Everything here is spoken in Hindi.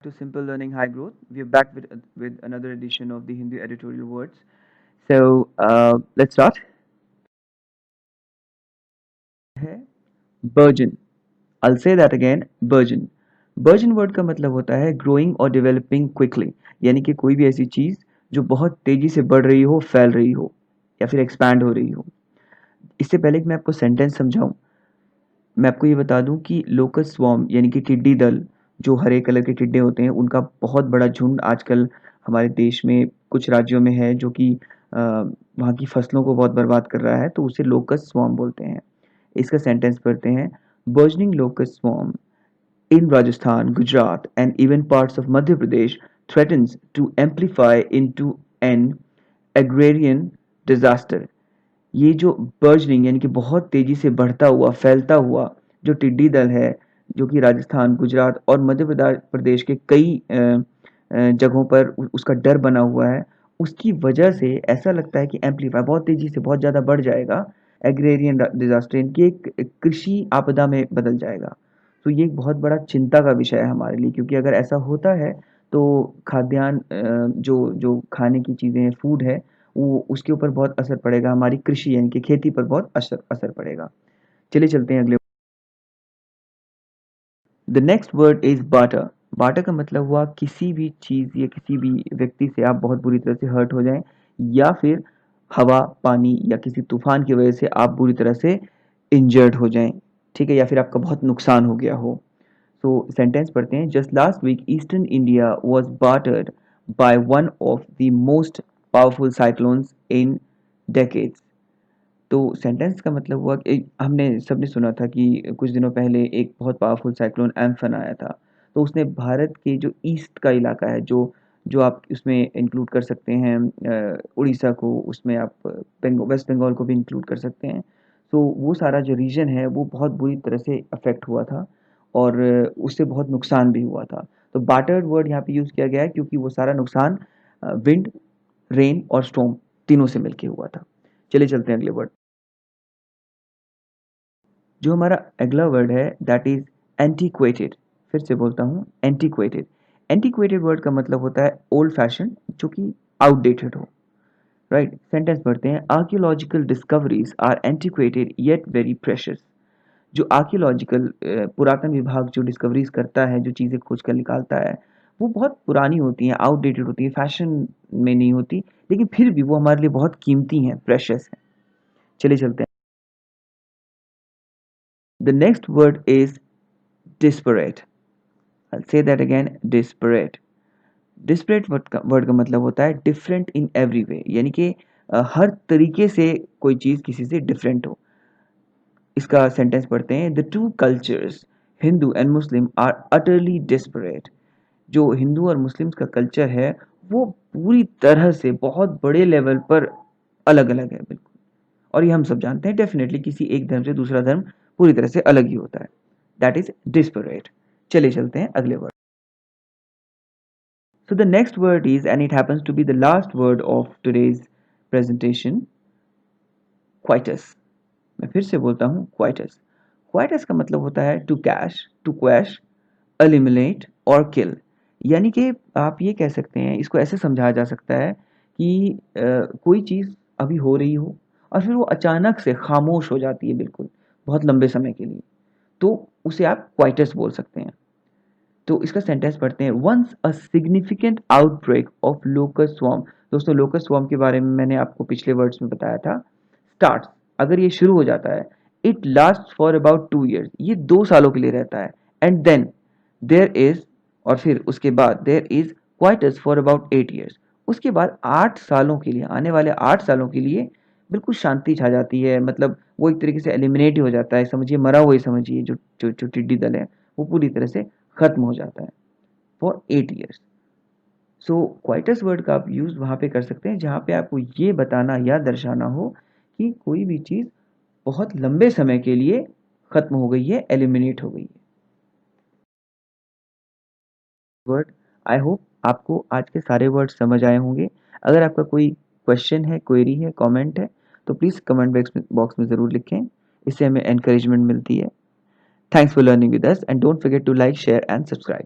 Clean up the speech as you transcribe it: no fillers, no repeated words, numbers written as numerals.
to Simple Learning High Growth. We're back with another edition of the Hindu editorial words. Let's start. है burgeon. I'll say that again. Burgeon. Burgeon word का मतलब होता है growing और developing quickly, यानी कि कोई भी ऐसी चीज जो बहुत तेजी से बढ़ रही हो, फैल रही हो या फिर एक्सपैंड हो रही हो। इससे पहले कि मैं आपको सेंटेंस समझाऊं, मैं आपको ये बता दूं कि लोकस स्वॉर्म यानी कि टिड्डी दल, जो हरे कलर के टिड्डे होते हैं, उनका बहुत बड़ा झुंड आजकल हमारे देश में कुछ राज्यों में है, जो कि वहाँ की फसलों को बहुत बर्बाद कर रहा है, तो उसे लोकस स्वॉर्म बोलते हैं। इसका सेंटेंस पढ़ते हैं। Burgeoning locus swarm in Rajasthan, Gujarat, and even parts of Madhya Pradesh threatens to amplify into an agrarian disaster. ये जो बर्जनिंग यानी कि बहुत तेजी से बढ़ता हुआ, फैलता हुआ जो टिड्डी दल है, जो कि राजस्थान, गुजरात और मध्य प्रदेश के कई जगहों पर उसका डर बना हुआ है, उसकी वजह से ऐसा लगता है कि एम्पलीफाई बहुत तेजी से बहुत ज़्यादा बढ़ जाएगा। एग्रेरियन डिजास्टर इनकी एक कृषि आपदा में बदल जाएगा। तो ये एक बहुत बड़ा चिंता का विषय है हमारे लिए, क्योंकि अगर ऐसा होता है तो खाद्यान्न, जो जो खाने की चीज़ें हैं, फूड है, वो उसके ऊपर बहुत असर पड़ेगा, हमारी कृषि यानी कि खेती पर बहुत असर असर पड़ेगा। चलिए चलते हैं अगले। द नेक्स्ट वर्ड इज बाटा। बाटा का मतलब हुआ किसी भी चीज़ या किसी भी व्यक्ति से आप बहुत बुरी तरह से हर्ट हो जाएं, या फिर हवा, पानी या किसी तूफान की वजह से आप बुरी तरह से इंजर्ड हो जाएं, ठीक है, या फिर आपका बहुत नुकसान हो गया हो। तो सेंटेंस पढ़ते हैं। Just last week eastern India was battered by one of the most powerful cyclones in decades. तो सेंटेंस का मतलब हुआ कि हमने सबने सुना था कि कुछ दिनों पहले एक बहुत पावरफुल साइक्लोन एम्फन आया था। तो उसने भारत के जो ईस्ट का इलाका है, जो जो आप उसमें इंक्लूड कर सकते हैं उड़ीसा को, उसमें आप वेस्ट बंगाल को भी इंक्लूड कर सकते हैं। तो वो सारा जो रीजन है वो बहुत बुरी तरह से अफेक्ट हुआ था, और उससे बहुत नुकसान भी हुआ था। तो बाटर्ड वर्ड यहाँ पे यूज़ किया गया है क्योंकि वो सारा नुकसान विंड, रेन और स्टॉर्म तीनों से मिलके हुआ था। चलिए चलते हैं अगले वर्ड। जो हमारा अगला वर्ड है दैट इज एंटीक्वेटेड। फिर से बोलता हूँ, एंटीक्वेटेड। एंटीक्वेटेड वर्ड का मतलब होता है ओल्ड फैशन, जो कि आउटडेटेड हो। राइट, सेंटेंस पढ़ते हैं। Archaeological discoveries are antiquated yet very precious. जो आर्कियोलॉजिकल पुरातन विभाग जो डिस्कवरीज करता है, जो चीज़ें खोज कर निकालता है, वो बहुत पुरानी होती हैं, आउटडेटेड होती है, फैशन में नहीं होती, लेकिन फिर भी वो हमारे लिए बहुत कीमती हैं, प्रेशियस हैं। चलिए चलते हैं। The next word is disparate. I'll say that again, disparate. Disparate word का मतलब होता है डिफरेंट इन एवरी वे, यानी कि हर तरीके से कोई चीज़ किसी से डिफरेंट हो। इसका सेंटेंस पढ़ते हैं। The two cultures Hindu and Muslim are utterly disparate. जो हिंदू और मुस्लिम्स का कल्चर है वो पूरी तरह से बहुत बड़े लेवल पर अलग अलग है, बिल्कुल। और ये हम सब जानते हैं, डेफिनेटली किसी एक धर्म से दूसरा धर्म पूरी तरह से अलग ही होता है। That is desperate. चलिए चलते हैं अगले word. So the next word is, and it happens to be the last word of today's presentation, quietus. मैं फिर से बोलता हूँ, quietus. Quietus का मतलब होता है to cash, to quash, eliminate और kill। यानी कि आप ये कह सकते हैं, इसको ऐसे समझाया जा सकता है कि कोई चीज़ अभी हो रही हो और फिर वो अचानक से खामोश हो जाती है, बिल्कुल बहुत लंबे समय के लिए, तो उसे आप क्वाइटस बोल सकते हैं। तो इसका सेंटेंस पढ़ते हैं। Once a significant outbreak of locust swarm. दोस्तों, लोकस स्वॉर्म के बारे में मैंने आपको पिछले वर्ड्स में बताया था। स्टार्ट, अगर ये शुरू हो जाता है, it last for about 2 years, ये 2 सालों के लिए रहता है। एंड देन देर इज, और फिर उसके बाद there is coitus for about 8 years। उसके बाद 8 सालों के लिए, आने वाले 8 सालों के लिए बिल्कुल शांति छा जाती है। मतलब वो एक तरीके से एलिमिनेट ही हो जाता है, समझिए मरा हुआ ही समझिए। जो जो जो टिड्डी दल है वो पूरी तरह से खत्म हो जाता है for 8 years। So coitus word का आप यूज वहां पे कर सकते हैं जहां पे आपको ये बताना या दर्शाना हो कि कोई भी चीज बहुत लंबे समय के लिए खत्म हो गई है, एलिमिनेट हो गई है। वर्ड, आई होप आपको आज के सारे वर्ड समझ आए होंगे। अगर आपका कोई क्वेश्चन है, क्वेरी है, कमेंट है, तो प्लीज़ कमेंट बॉक्स में ज़रूर लिखें। इससे हमें एनकरेजमेंट मिलती है। Thanks for learning with us and don't forget to like, share and subscribe.